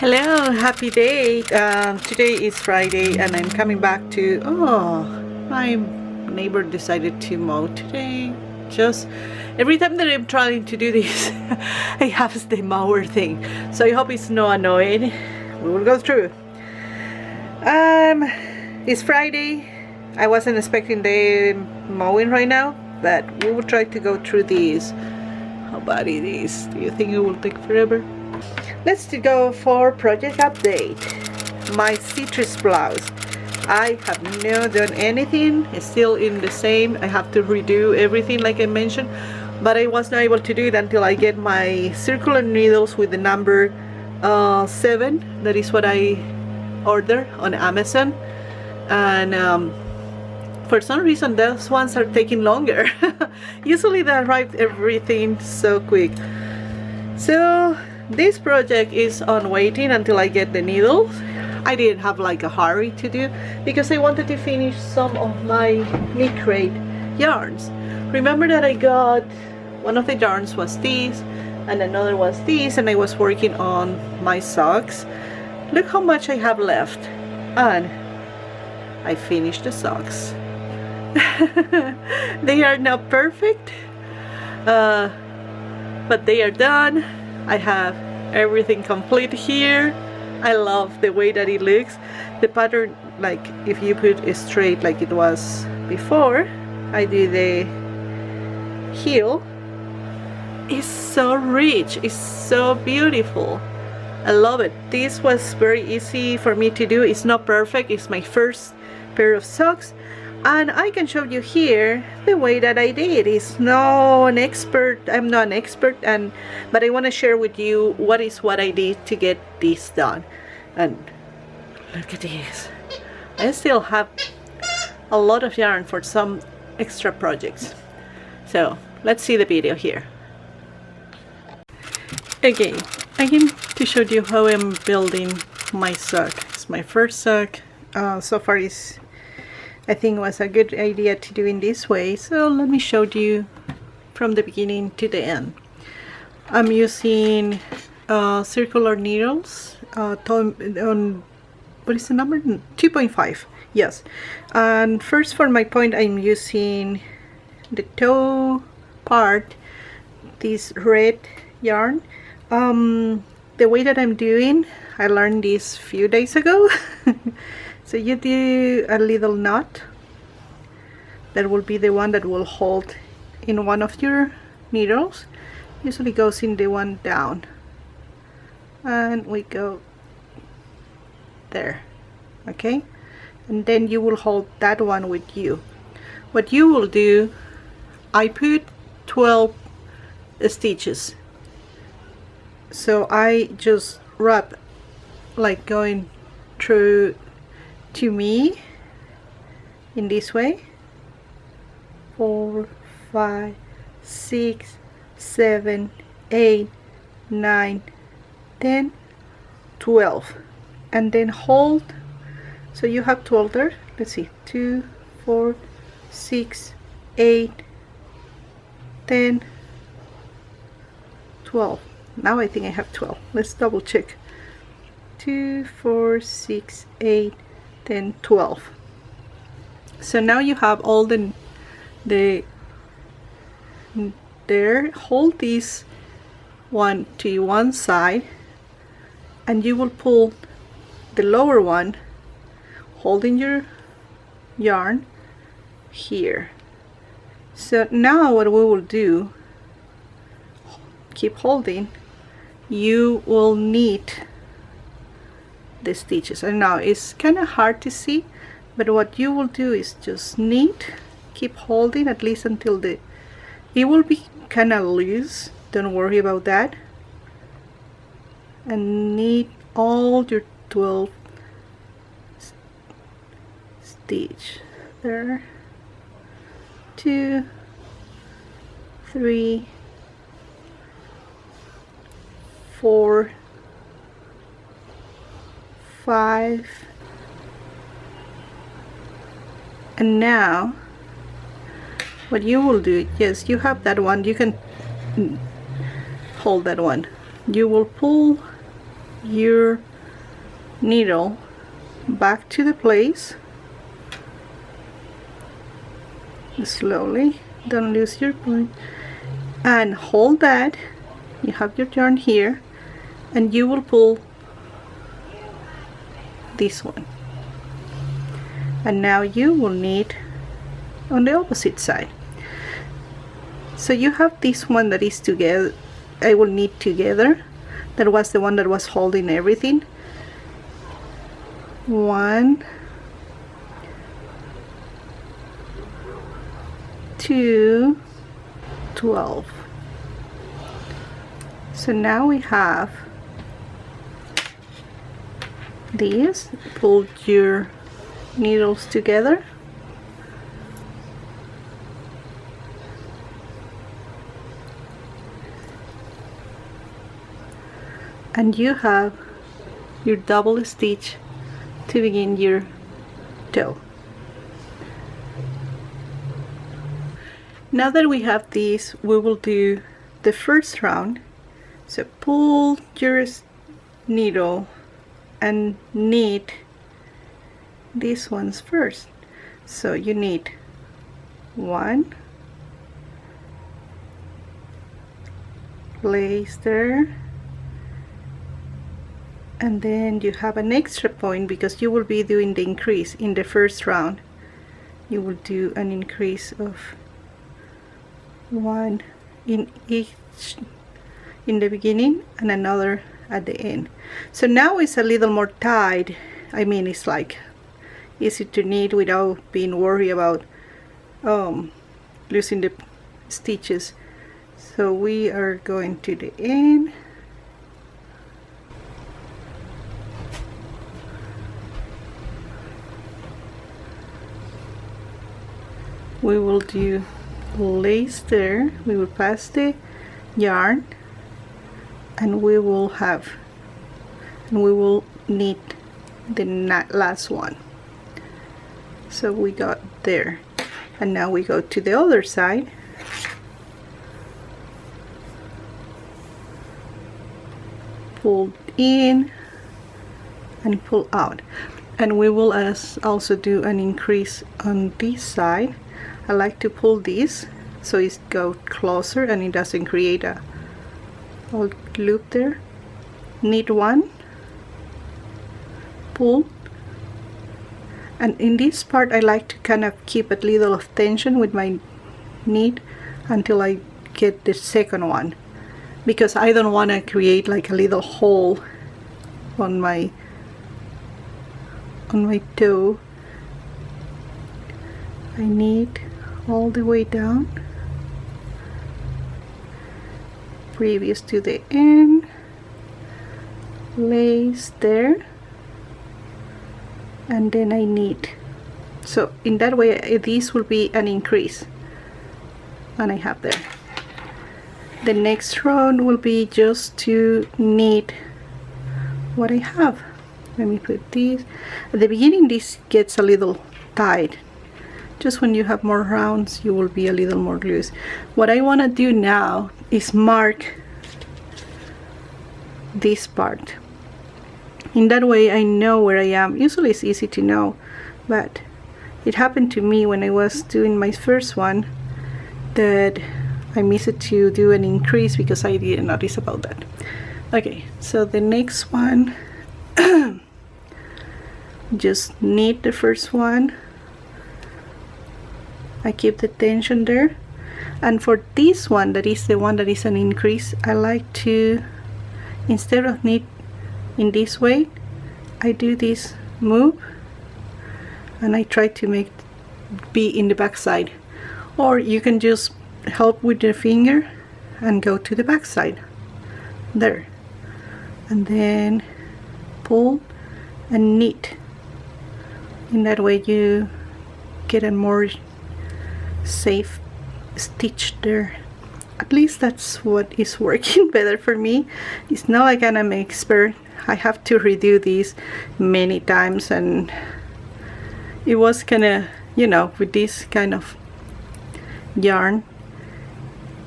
Hello, happy day. Today is Friday and I'm coming back to, my neighbor decided to mow today. Just every time that I'm trying to do this, I have the mower thing. So I hope it's not annoying. We will go through. It's Friday. I wasn't expecting the mowing right now, but we will try to go through these. How bad it is. Do you think it will take forever? Let's go for project update. My citrus blouse. I have not done anything. It's still in the same. I have to redo everything like I mentioned, but I was not able to do it until I get my circular needles with the number 7. That is what I ordered on Amazon, and for some reason those ones are taking longer. Usually they arrive everything so quick. So this project is on waiting until I get the needles. I didn't have like a hurry to do because I wanted to finish some of my knitcrate yarns. Remember that I got one of the yarns was this and another was this, and I was working on my socks. Look how much I have left, and I finished the socks. They are not perfect, but they are done. I have everything complete here. I love the way that it looks. The pattern, like if you put it straight like it was before I did the heel, it's so rich, it's so beautiful. I love it. This was very easy for me to do. It's not perfect. It's my first pair of socks, and I can show you here the way that I did. It's not an expert. I'm not an expert, but I want to share with you what I did to get this done. And look at this. I still have a lot of yarn for some extra projects. So let's see the video here. Okay, I came to show you how I'm building my sock. It's my first sock. So far I think it was a good idea to do in this way. So let me show you from the beginning to the end. I'm using circular needles on, what is the number? 2.5. Yes. And first for my point, I'm using the toe part, this red yarn. The way that I'm doing, I learned this a few days ago. So you do a little knot. That will be the one that will hold in one of your needles. Usually goes in the one down. And we go there. Okay? And then you will hold that one with you. What you will do, I put 12 stitches. So I just wrap like going through to me in this way. 4, 5, 6, 7, 8, 9, 10, 12, and then hold. So you have 12 there. Let's see, 2, 4, 6, 8, 10, 12. Now I think I have 12. Let's double check. 2, 4, 6, 8, 10, 12. So now you have all the there. Hold this one to one side, and you will pull the lower one holding your yarn here. So now what we will do, keep holding, you will knit the stitches. And now it's kind of hard to see, but what you will do is just knit, keep holding at least until it will be kind of loose. Don't worry about that, and knit all your 12 stitch there. 2, 3, 4, 5, and now what you will do, yes, you have that one, you can hold that one, you will pull your needle back to the place slowly, don't lose your point, and hold that. You have your yarn here, and you will pull this one, and now you will knit on the opposite side. So you have this one that is together, I will knit together. That was the one that was holding everything. 1, 2, 12. So now we have these. Pull your needles together, and you have your double stitch to begin your toe. Now that we have these, we will do the first round. So pull your needle and knit these ones first. So you knit 1, place there, and then you have an extra point because you will be doing the increase in the first round. You will do an increase of 1 in each in the beginning and another at the end. So now it's a little more tight. I mean, it's like easy to knit without being worried about losing the stitches. So we are going to the end. We will do lace there. We will pass the yarn, and we will knit the last one. So we got there, and now we go to the other side. Pull in and pull out, and we will also do an increase on this side. I like to pull this so it goes closer and it doesn't create a loop there. Knit 1, pull, and in this part I like to kind of keep a little of tension with my knit until I get the second one, because I don't want to create like a little hole on my toe. I knit all the way down previous to the end, lace there, and then I knit. So in that way this will be an increase, and I have there. The next round will be just to knit what I have. Let me put this at the beginning. This gets a little tight. Just when you have more rounds, you will be a little more loose. What I want to do now is mark this part. In that way I know where I am. Usually it's easy to know, but it happened to me when I was doing my first one that I missed to do an increase because I didn't notice about that. Okay, so the next one, just knit the first one. I keep the tension there, and for this one, that is the one that is an increase, I like to, instead of knit in this way, I do this move and I try to make it be in the back side, or you can just help with your finger and go to the back side there, and then pull and knit. In that way you get a more safe stitch there. At least that's what is working better for me. It's not like I'm an expert. I have to redo these many times, and it was kind of, you know, with this kind of yarn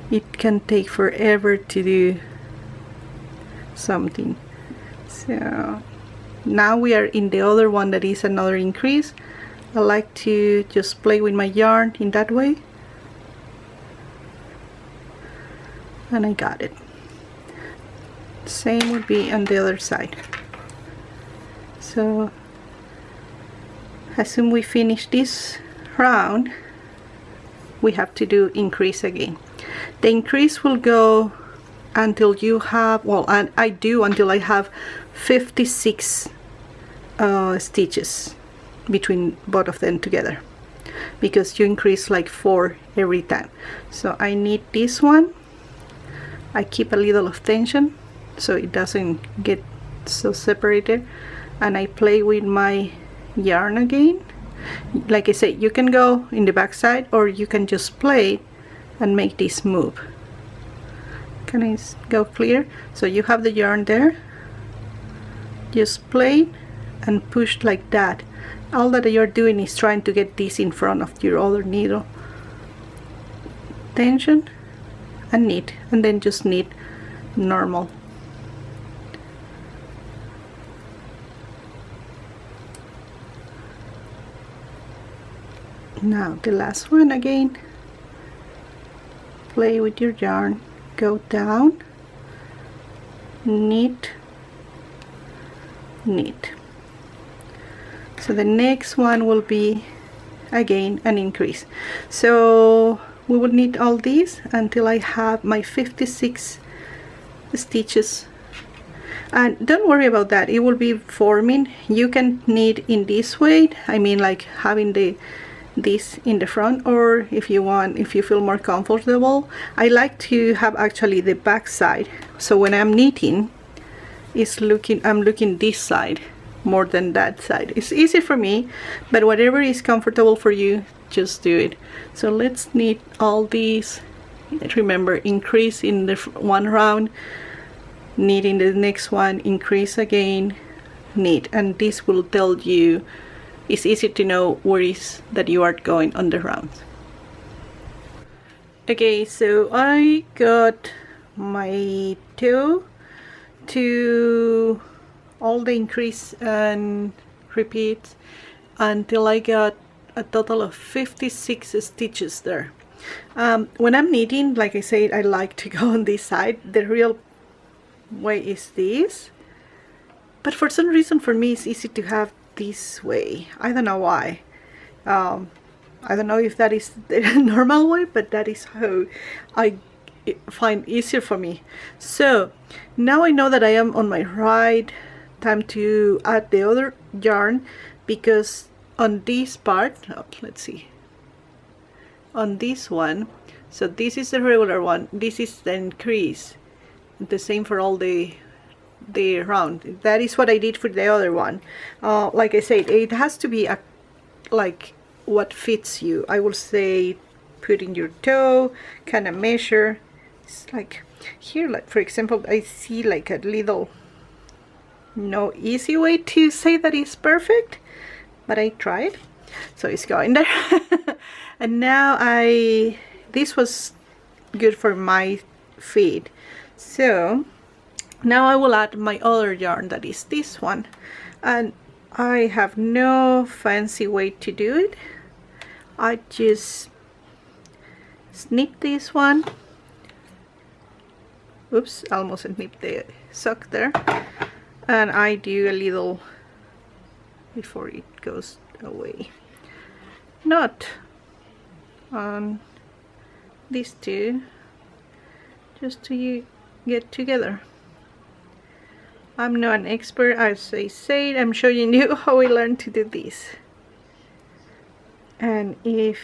it can take forever to do something. So now we are in the other one that is another increase. I like to just play with my yarn in that way, and I got it. Same would be on the other side. So as soon as we finish this round, we have to do increase again. The increase will go until you have, well, and I do until I have 56 stitches between both of them together, because you increase like 4 every time. So I need this one. I keep a little of tension so it doesn't get so separated, and I play with my yarn again. Like I said, you can go in the back side, or you can just play and make this move. Can I go clear? So you have the yarn there, just play and push like that. All that you're doing is trying to get this in front of your other needle. Tension and knit, and then just knit normal. Now the last one again. Play with your yarn, go down, knit, knit. So the next one will be again an increase. So we will knit all these until I have my 56 stitches. And don't worry about that, it will be forming. You can knit in this way, I mean like having this in the front, or if you want, if you feel more comfortable. I like to have actually the back side, so when I'm knitting I'm looking this side more than that side. It's easy for me, but whatever is comfortable for you, just do it. So let's knit all these. Remember, increase in the one round, knit in the next one, increase again, knit, and this will tell you, it's easy to know where is that you are going on the rounds. Okay, so I got my toe to all the increase and repeat until I got a total of 56 stitches there. When I'm knitting, like I said, I like to go on this side. The real way is this, but for some reason for me it's easy to have this way. I don't know why. I don't know if that is the normal way, but that is how I find easier for me. So now I know that I am on my right. Time to add the other yarn, because on this part, let's see, on this one, so this is the regular one, this is the increase, the same for all the round. That is what I did for the other one. Like I said, it has to be like what fits you. I will say put in your toe, kind of measure. It's like here, like for example, I see like a little, no easy way to say that it's perfect, but I tried, so it's going there. And now this was good for my feet, so now I will add my other yarn, that is this one, and I have no fancy way to do it. I just snip this one. Oops, almost snipped the sock there. And I do a little before it goes away. Not on these two, just to get together. I'm not an expert, as I said. I'm showing you how I learned to do this. And if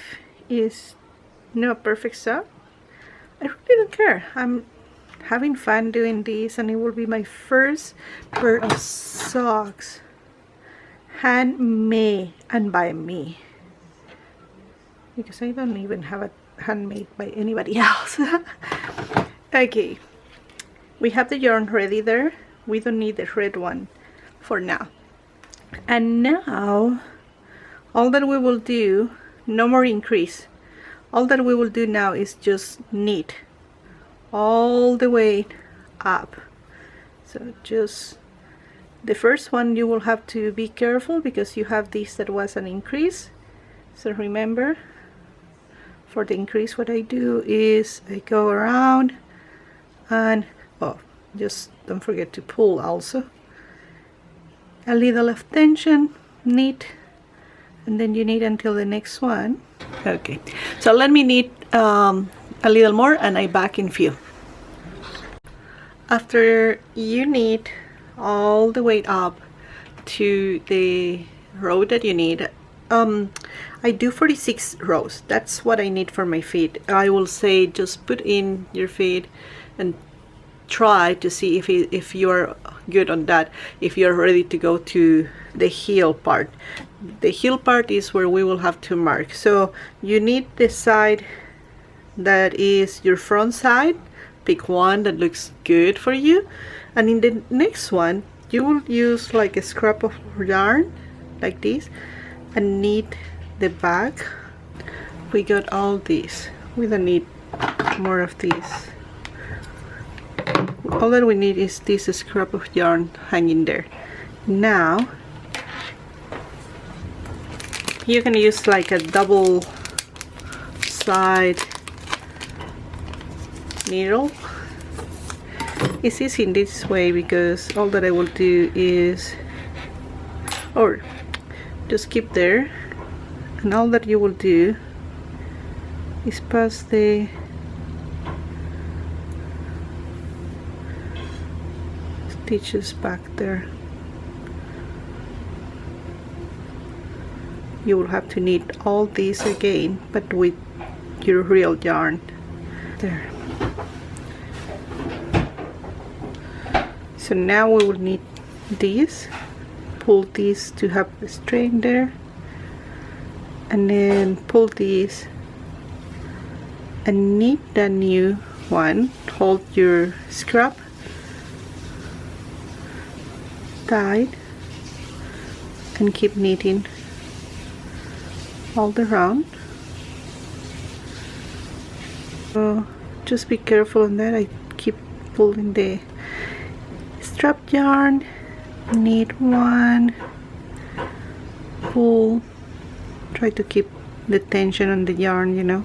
it's not perfect sock, I really don't care. I'm having fun doing this, and it will be my first pair of socks handmade and by me, because I don't even have it handmade by anybody else. Okay, we have the yarn ready there. We don't need the red one for now. And now all that we will do, no more increase, all that we will do now is just knit all the way up. So just The first one you will have to be careful because you have this that was an increase. So remember, for the increase what I do is I go around and just don't forget to pull also. A little of tension, knit, and then you knit until the next one. Okay, so let me knit a little more and I back in few. After you knit all the way up to the row that you need, I do 46 rows. That's what I need for my feet. I will say just put in your feet and try to see if you're good on that, if you're ready to go to the heel part. The heel part is where we will have to mark. So you need the side that is your front side. Pick one that looks good for you, and in the next one you will use like a scrap of yarn like this and knit the back. We got all these. We don't need more of these. All that we need is this scrap of yarn hanging there. Now you can use like a double side needle. It's easy in this way because all that I will do is, or just keep there, and all that you will do is pass the stitches back there. You will have to knit all these again, but with your real yarn. There. So now we will knit these, pull these to have a strain there, and then pull these and knit the new one. Hold your scrap tight and keep knitting all the round. So just be careful on that. I keep pulling the strap yarn, knit one, pull, try to keep the tension on the yarn, you know,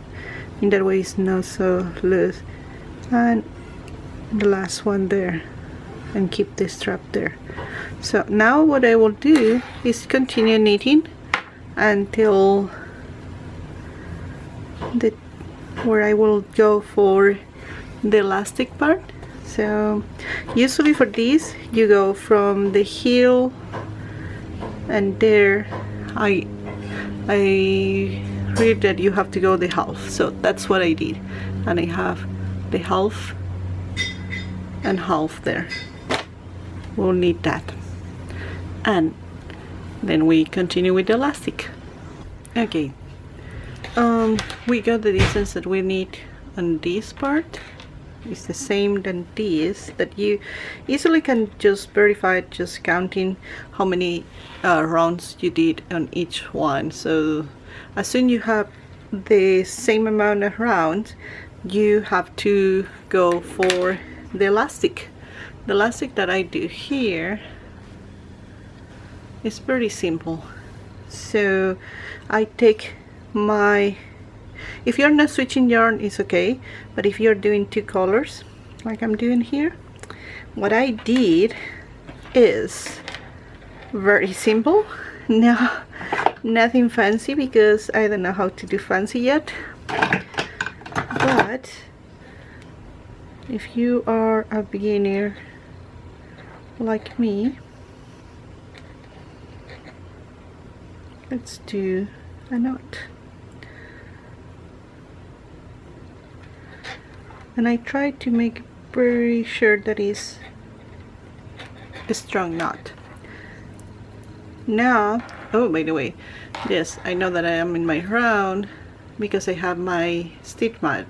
in that way it's not so loose, and the last one there, and keep the strap there. So now what I will do is continue knitting until where I will go for the elastic part. So usually for this you go from the heel, and there I read that you have to go the half, so that's what I did, and I have the half and half there. We'll need that, and then we continue with the elastic. Okay, we got the distance that we need on this part. It's the same than this, that you easily can just verify it just counting how many rounds you did on each one. So as soon as you have the same amount of rounds, you have to go for the elastic. The elastic that I do here is pretty simple. So I take my, if you're not switching yarn, it's okay, but if you're doing two colors like I'm doing here, what I did is very simple. No, nothing fancy, because I don't know how to do fancy yet. But if you are a beginner like me, let's do a knot. And I try to make very sure that is a strong knot. Now, oh, by the way, yes, I know that I am in my round because I have my stitch mark.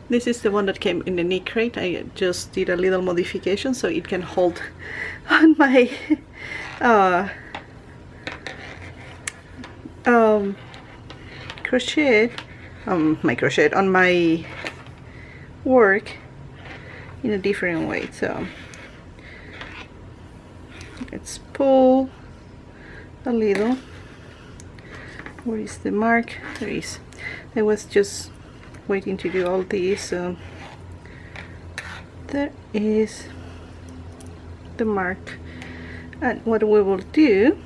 This is the one that came in the knitcrate. I just did a little modification so it can hold on my crochet, on my work in a different way. So let's pull a little. Where is the mark? There is. I was just waiting to do all these, so there is the mark. And what we will do,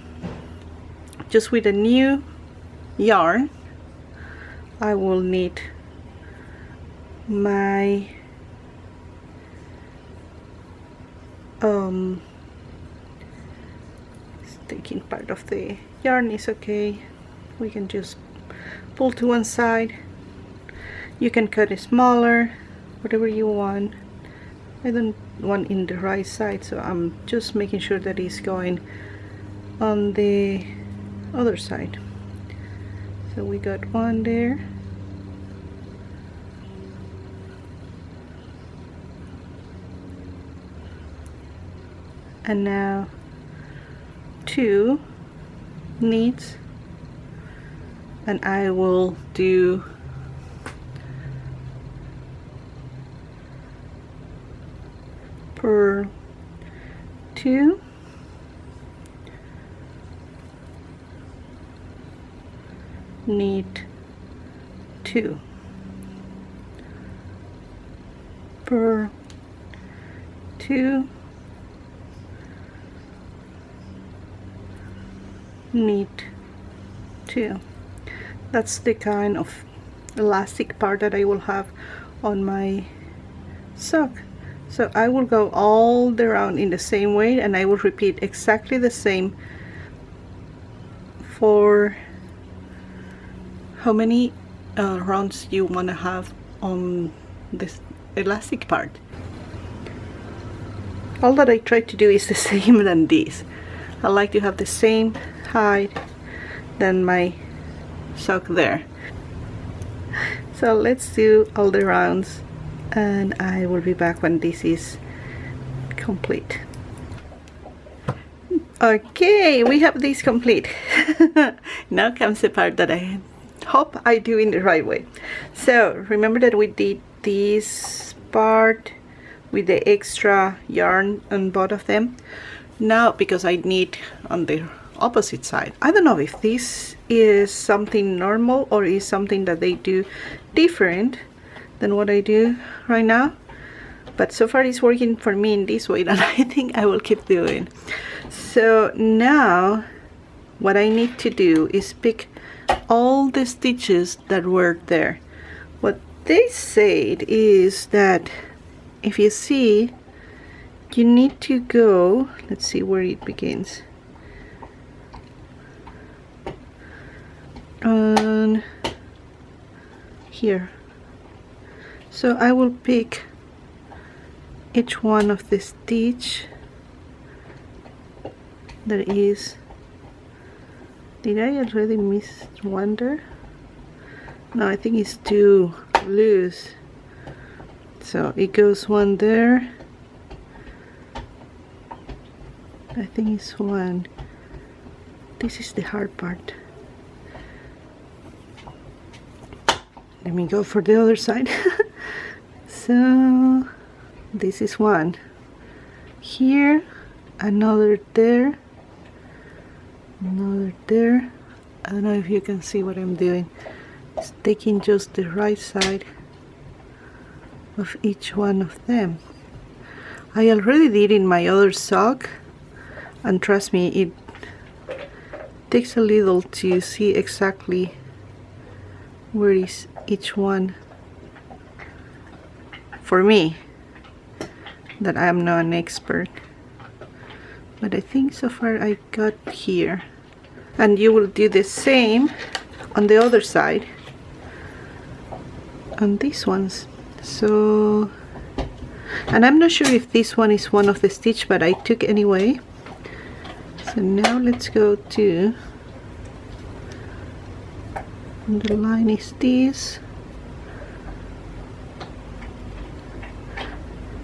just with a new yarn, I will knit my it's taking part of the yarn is okay. We can just pull to one side. You can cut it smaller, whatever you want. I don't want in the right side, so I'm just making sure that it's going on the other side. So we got one there. And now 2 knits, and I will do purl 2, knit 2, purl 2, knit 2. That's the kind of elastic part that I will have on my sock. So I will go all the round in the same way, and I will repeat exactly the same for how many rounds you want to have on this elastic part. All that I try to do is the same than this. I like to have the same height than my sock there. So let's do all the rounds, and I will be back when this is complete. Okay, we have this complete. Now comes the part that I hope I do in the right way. So remember that we did this part with the extra yarn on both of them. Now, because I knit on the opposite side, I don't know if this is something normal or is something that they do different than what I do right now, but so far it's working for me in this way, and I think I will keep doing. So now what I need to do is pick all the stitches that were there. What they said is that if you see, you need to go, let's see where it begins, on here. So I will pick each one of the stitch there is. Did I already miss one there? No, I think it's too loose. So it goes one there. I think it's one. This is the hard part. Let me go for the other side. So this is one here, another there, another there. I don't know if you can see what I'm doing. It's taking just the right side of each one of them. I already did in my other sock, and trust me, it takes a little to see exactly where is each one. For me, that I am not an expert, but I think so far I got here. And you will do the same on the other side on these ones. So, and I'm not sure if this one is one of the stitch, but I took anyway. So now let's go to, and the line is this,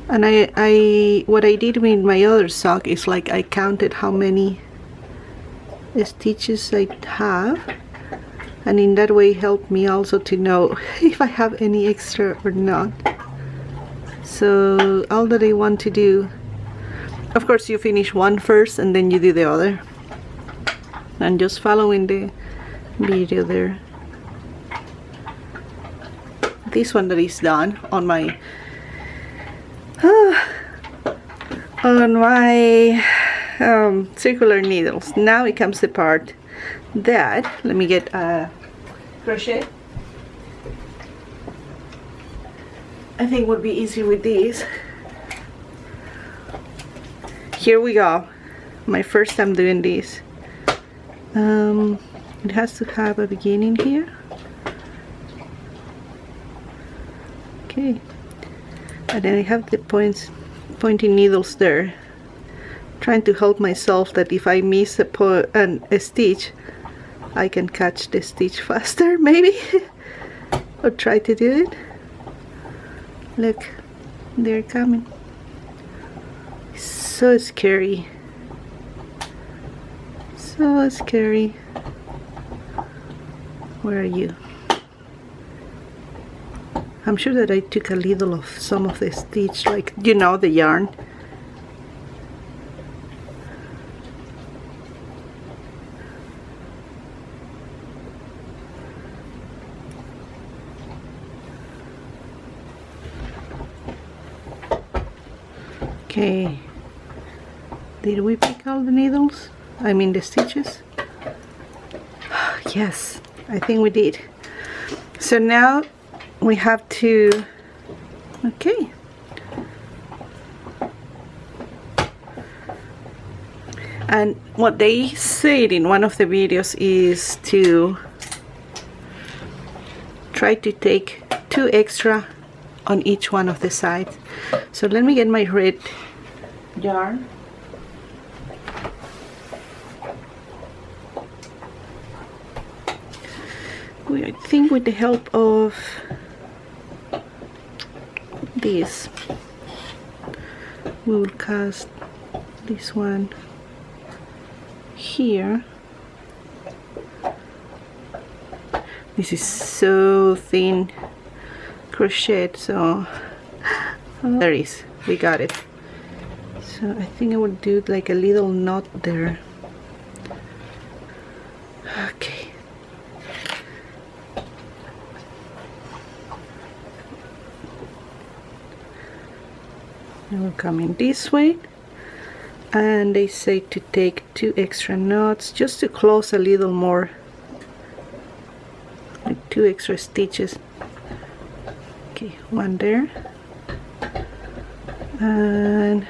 and I what I did with my other sock is like I counted how many stitches I have, and in that way helped me also to know if I have any extra or not. So all that I want to do of course you finish one first and then you do the other, and just following the video there. This one that is done on my circular needles. Now it comes the part that, let me get a crochet. I think would be easy with these. Here we go, my first time doing this. It has to have a beginning here. Okay, and then I have the pointing needles there, trying to help myself that if I miss a stitch, I can catch the stitch faster, maybe. Or try to do it. Look, they're coming. It's so scary. So scary. Where are you? I'm sure that I took a little of some of the stitch, like, you know, the yarn. Okay, did we pick all the needles? I mean the stitches? Yes, I think we did. So now we have to, okay, and what they said in one of the videos is to try to take 2 extra on each one of the sides. So let me get my red yarn. I think with the help of this, we will cast this one here. This is so thin crochet, so there is, we got it. So I think I would do like a little knot there. Okay. I will come in this way, and they say to take 2 extra knots just to close a little more, like 2 extra stitches. Okay, one there, and I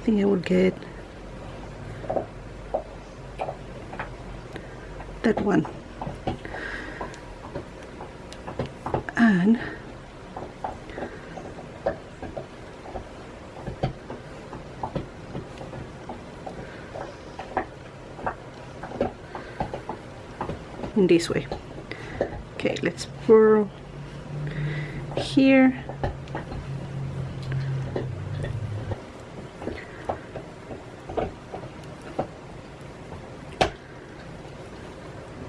think I will get that one, and in this way. Okay, let's purl here.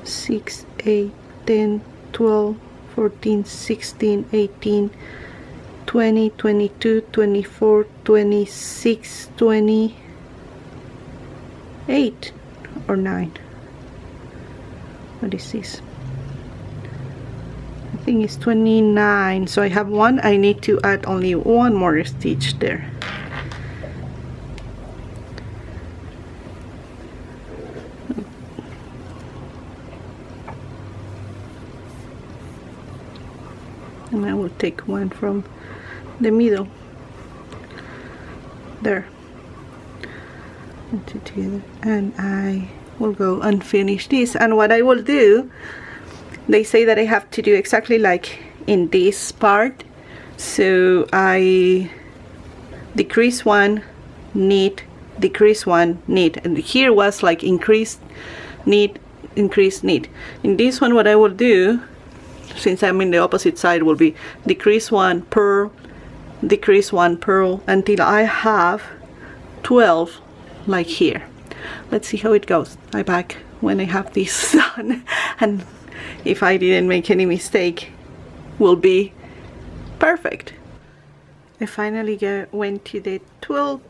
Six, 8, 10, 12, 14, 16, 18, 20, 22, 24, 26, 28 or 9. What is this? I think it's 29. So I have one. I need to add only one more stitch there. And I will take one from the middle there, and two together, and I will go and finish this. And what I will do, they say that I have to do exactly like in this part. So I decrease one, knit, decrease one, knit, and here was like increase, knit, increase, knit. In this one, what I will do, since I'm in the opposite side, will be decrease one, purl, decrease one, purl, until I have 12 like here. Let's see how it goes. I'm back when I have this done, and if I didn't make any mistake, will be perfect. I finally went to the 12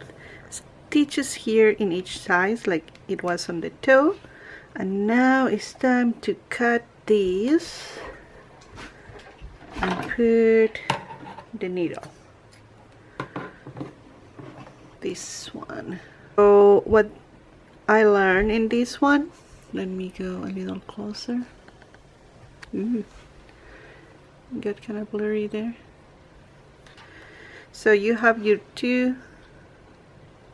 stitches here in each size like it was on the toe, and now it's time to cut this and put the needle, this one. So what I learned in this one, let me go a little closer. Ooh, got kind of blurry there. So you have your two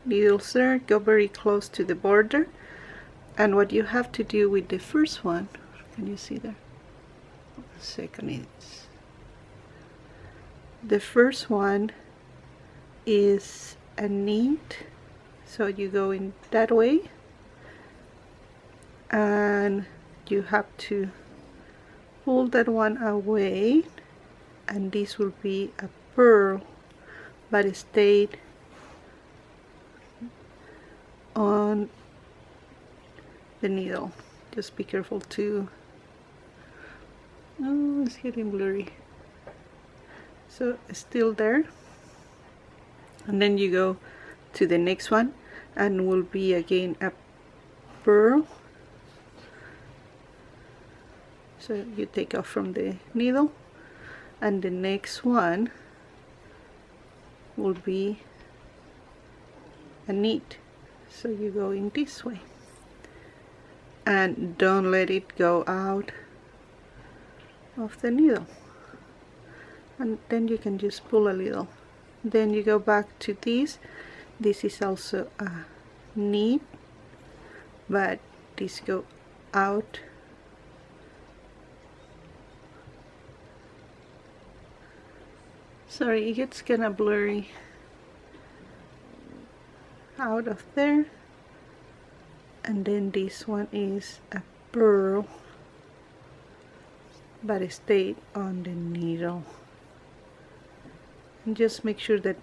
needles there, go very close to the border, and what you have to do with the first one, can you see there? The second is, the first one is a knit, so you go in that way, and you have to pull that one away, and this will be a purl, but it stayed on the needle. Just be careful too. Oh, it's getting blurry. So it's still there, and then you go to the next one and will be again a purl. So you take off from the needle, and the next one will be a knit, so you go in this way and don't let it go out of the needle, and then you can just pull a little, then you go back to this is also a knit, but this go out. Sorry, it gets kind of blurry. Out of there, and then this one is a purl, but it stayed on the needle. And just make sure that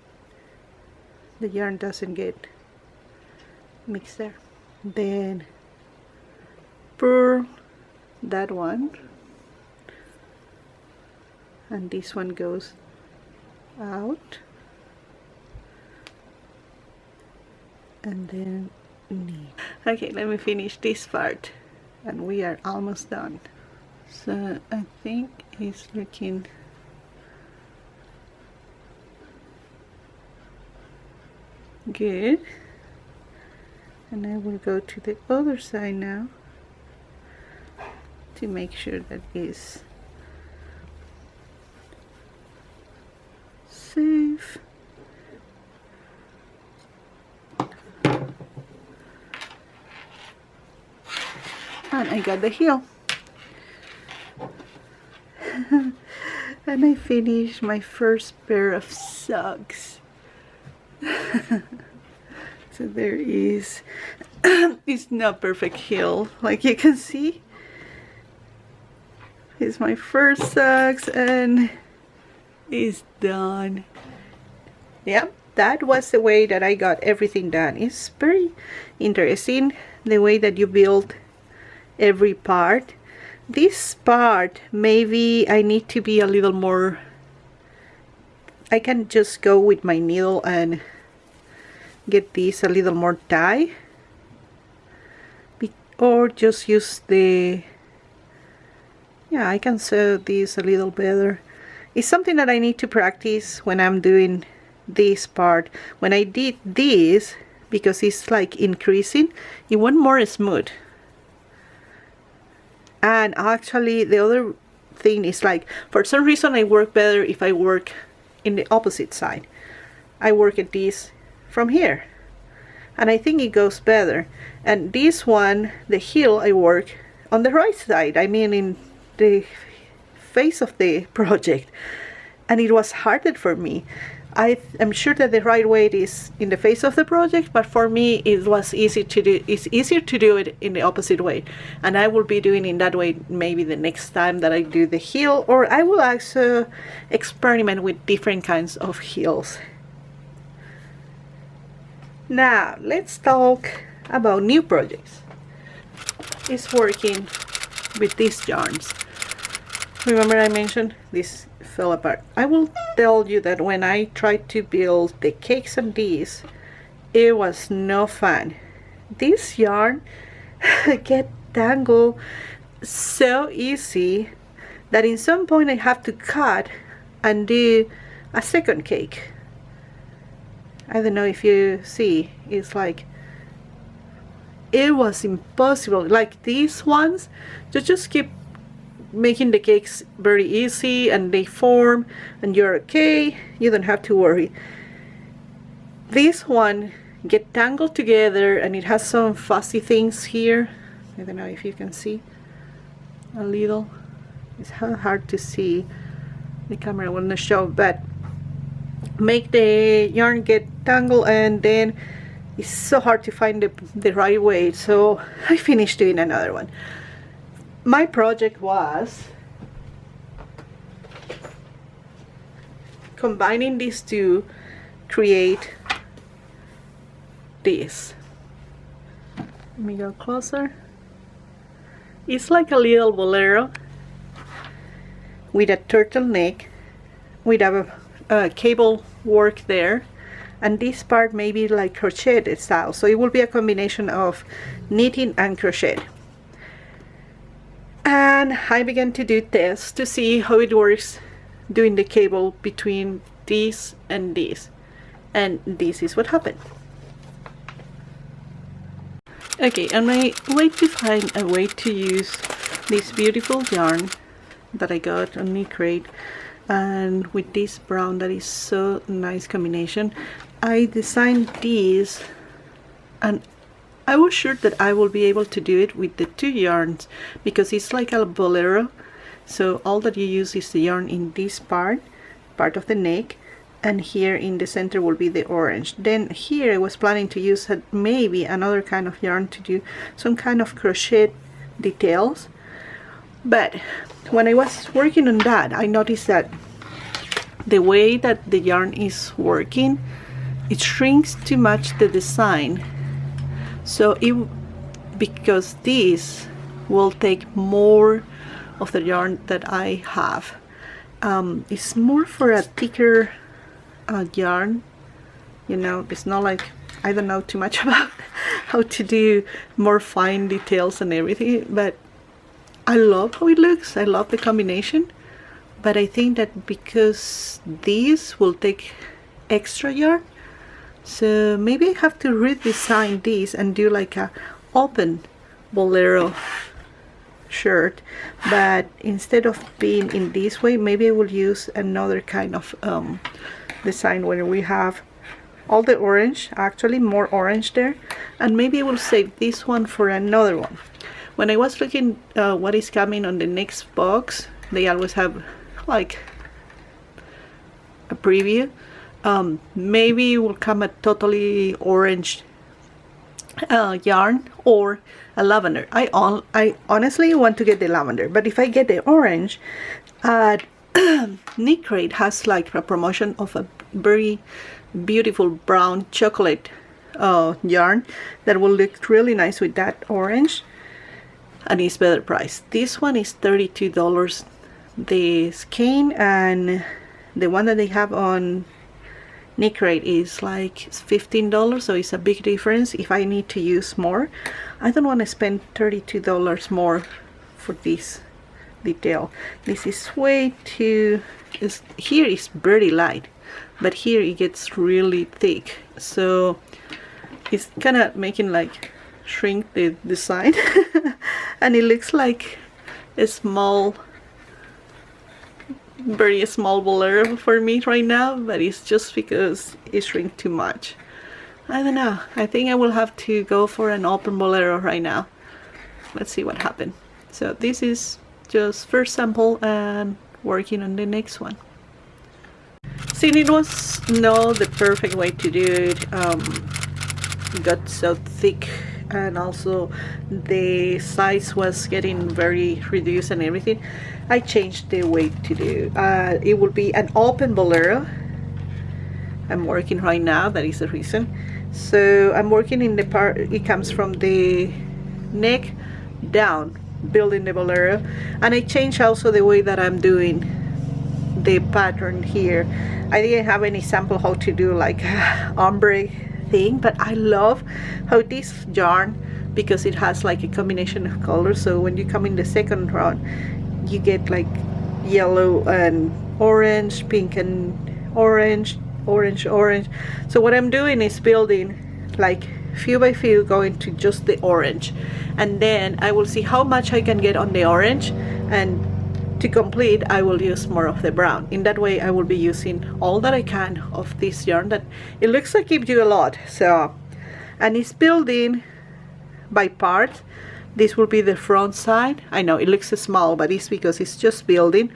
the yarn doesn't get mixed there. Then purl that one, and this one goes out, and then knit. Okay, let me finish this part and we are almost done. So I think it's looking good, and I will go to the other side now to make sure that is safe. And I got the heel. And I finished my first pair of socks. So there is it's not perfect heel, like you can see. It's my first socks and it's done. Yeah, that was the way that I got everything done. It's very interesting the way that you build every part. This part, maybe I need to be a little more, I can just go with my needle and get this a little more tight, or just use the, yeah, I can sew this a little better. It's something that I need to practice when I'm doing this part. When I did this, because it's like increasing, it went more smooth. And actually the other thing is, like, for some reason I work better if I work in the opposite side. I work at this from here, and I think it goes better. And this one, the heel, I work on the right side, I mean in the face of the project, and it was harder for me. I'm sure that the right way is in the face of the project, but for me it was easy to do. It's easier to do it in the opposite way, and I will be doing in that way maybe the next time that I do the heel, or I will also experiment with different kinds of heels. Now let's talk about new projects. It's working with these yarns. Remember I mentioned this fell apart. I will tell you that when I tried to build the cakes on these, it was no fun. This yarn get tangled so easy that in some point I have to cut and do a second cake. I don't know if you see, it's like it was impossible. Like these ones, you just keep making the cakes very easy and they form and you're okay, you don't have to worry. This one get tangled together and it has some fussy things here. I don't know if you can see a little, it's hard to see, the camera will not show, but make the yarn get tangled and then it's so hard to find the right way. So I finished doing another one. My project was combining these two, create this. Let me go closer. It's like a little bolero with a turtleneck, with a cable work there, and this part may be like crochet style, so it will be a combination of knitting and crochet. And I began to do tests to see how it works doing the cable between this and this, and this is what happened. Okay, and I wait to find a way to use this beautiful yarn that I got on knitcrate and with this brown that is so nice combination. I designed this and I was sure that I will be able to do it with the two yarns because it's like a bolero, so all that you use is the yarn in this part of the neck, and here in the center will be the orange. Then here I was planning to use maybe another kind of yarn to do some kind of crochet details, but when I was working on that I noticed that the way that the yarn is working, it shrinks too much the design. So because this will take more of the yarn that I have. It's more for a thicker yarn, you know, it's not like, I don't know too much about how to do more fine details and everything, but I love how it looks, I love the combination, but I think that because this will take extra yarn, so maybe I have to redesign this and do like a open bolero shirt, but instead of being in this way, maybe I will use another kind of design where we have all the orange, actually more orange there, and maybe I will save this one for another one. When I was looking what is coming on the next box, they always have like a preview. Maybe it will come a totally orange yarn or a lavender. I honestly want to get the lavender, but if I get the orange, knitcrate has like a promotion of a very beautiful brown chocolate yarn that will look really nice with that orange, and it's better price. This one is $32 the skein, and the one that they have on knitcrate is like $15, so it's a big difference. If I need to use more, I don't want to spend $32 more for this detail. This is way too, here is very light, but here it gets really thick, so it's kind of making like shrink the design and it looks like a small, very small bolero for me right now, but it's just because it shrink too much. I don't know, I think I will have to go for an open bolero right now. Let's see what happens. So this is just first sample and working on the next one. See, it was not the perfect way to do it. It got so thick, and also the size was getting very reduced and everything. I changed the way to do it will be an open bolero. I'm working right now, that is the reason. So I'm working in the part, it comes from the neck down, building the bolero, and I changed also the way that I'm doing the pattern here. I didn't have any sample how to do like ombre thing, but I love how this yarn, because it has like a combination of colors, so when you come in the second round you get like yellow and orange, pink and orange, orange, orange. So what I'm doing is building like few by few, going to just the orange, and then I will see how much I can get on the orange, and to complete I will use more of the brown. In that way I will be using all that I can of this yarn that it looks like it gives you a lot. So, and it's building by parts. This will be the front side. I know it looks small, but it's because it's just building.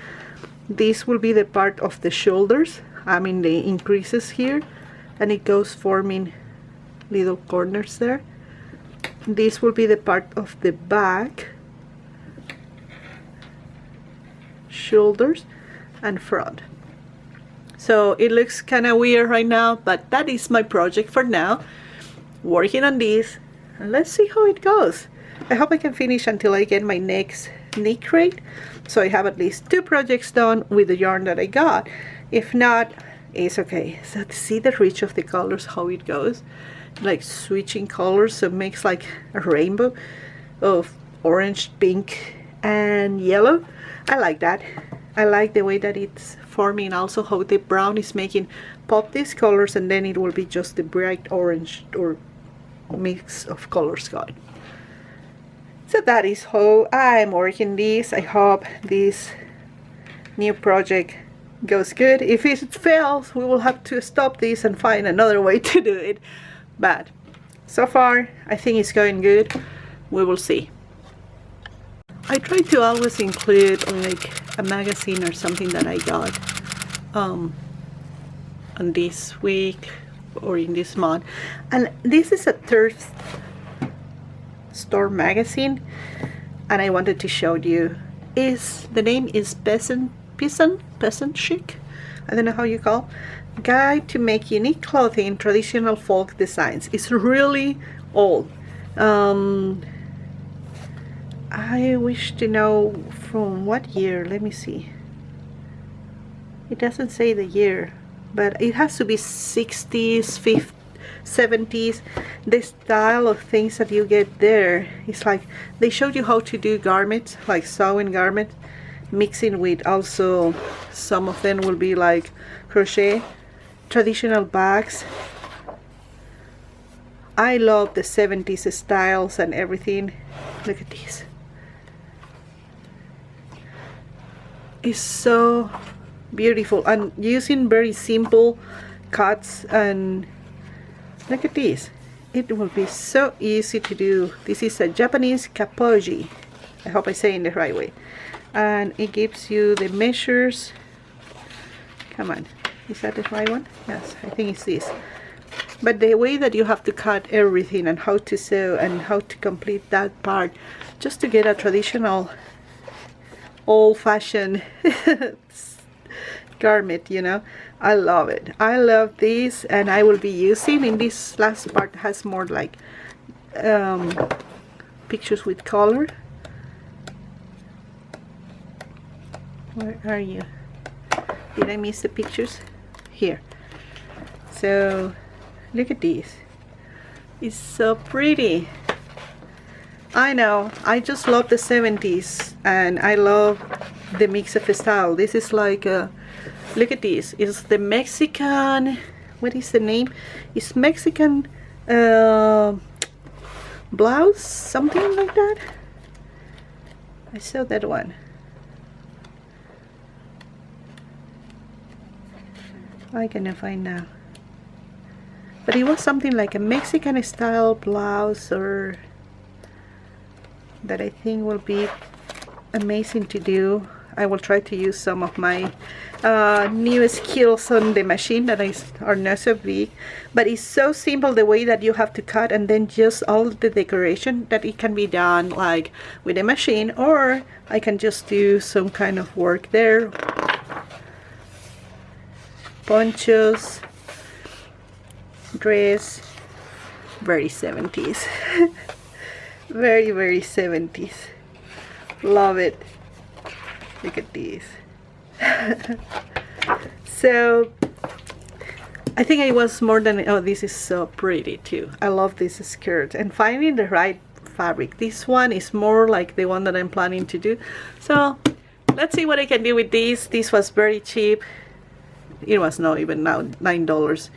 This will be the part of the shoulders, I mean the increases here, and it goes forming little corners there. This will be the part of the back, shoulders and front. So it looks kind of weird right now, but that is my project for now, working on this, and let's see how it goes. I hope I can finish until I get my next knitcrate, so I have at least 2 projects done with the yarn that I got. If not, it's okay. So to see the reach of the colors, how it goes, like switching colors, so it makes like a rainbow of orange, pink and yellow. I like that. I like the way that it's forming, also how the brown is making pop these colors, and then it will be just the bright orange or mix of colors going. So that is how I'm working this. I hope this new project goes good. If it fails, we will have to stop this and find another way to do it, but so far I think it's going good. We will see. I try to always include like a magazine or something that I got on this week or in this month, and this is a thrift store magazine, and I wanted to show you. The name is peasant chic, I don't know how you call, Guide to Make Unique Clothing in Traditional Folk Designs. It's really old. I wish to know from what year. Let me see. It doesn't say the year, but it has to be 60s, 50s, 70s. The style of things that you get there is like they showed you how to do garments, like sewing garments, mixing with also some of them will be like crochet, traditional bags. I love the 70s styles and everything. Look at this. It's so beautiful, and using very simple cuts, and look at this. It will be so easy to do. This is a Japanese kapoji. I hope I say it the right way. And it gives you the measures. Come on, is that the right one? Yes, I think it's this. But the way that you have to cut everything and how to sew and how to complete that part, just to get a traditional old-fashioned garment, you know. I love it. I love this, and I will be using in this last part has more like pictures with color. Where are you? Did I miss the pictures? Here. So look at this. It's so pretty. I know, I just love the 70s, and I love the mix of style. This is like a, look at this. It's the Mexican, what is the name? It's Mexican blouse, something like that. I saw that one. I cannot find now. But it was something like a Mexican style blouse, or that I think will be amazing to do. I will try to use some of my new skills on the machine that are not so big, but it's so simple the way that you have to cut, and then just all the decoration that it can be done like with a machine, or I can just do some kind of work there. Ponchos, dress, very 70s. Very 70s. Love it. Look at these. So I think I was more than, oh, this is so pretty too. I love this skirt and finding the right fabric. This one is more like the one that I'm planning to do. So let's see what I can do with this. This was very cheap. It was not even now $9.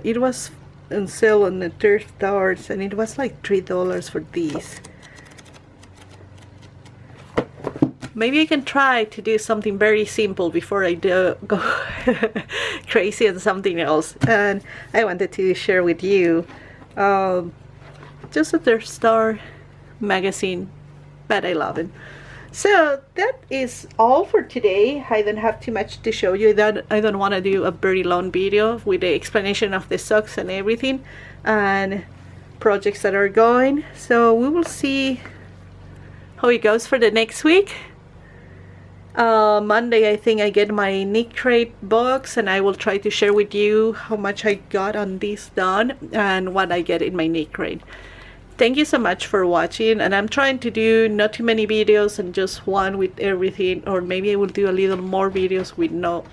It was on sale on the thrift stores and it was like $3 for these. Maybe I can try to do something very simple before I go crazy on something else. And I wanted to share with you just a thrift store magazine, but I love it. So that is all for today. I don't have too much to show you. That I don't want to do a very long video with the explanation of the socks and everything and projects that are going. So we will see how it goes for the next week. Monday I think I get my knitcrate box and I will try to share with you how much I got on this done and what I get in my knitcrate. Thank you so much for watching, and I'm trying to do not too many videos and just one with everything, or maybe I will do a little more videos with not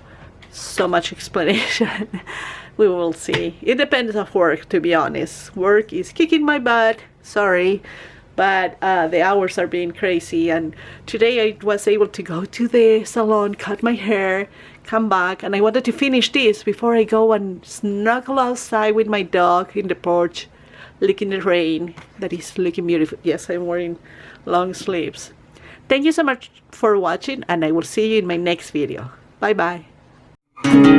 so much explanation. We will see. It depends on work, to be honest. Work is kicking my butt, sorry, but the hours are being crazy, and today I was able to go to the salon, cut my hair, come back, and I wanted to finish this before I go and snuggle outside with my dog in the porch, looking at the rain that is looking beautiful. Yes, I'm wearing long sleeves. Thank you so much for watching, and I will see you in my next video. Bye bye.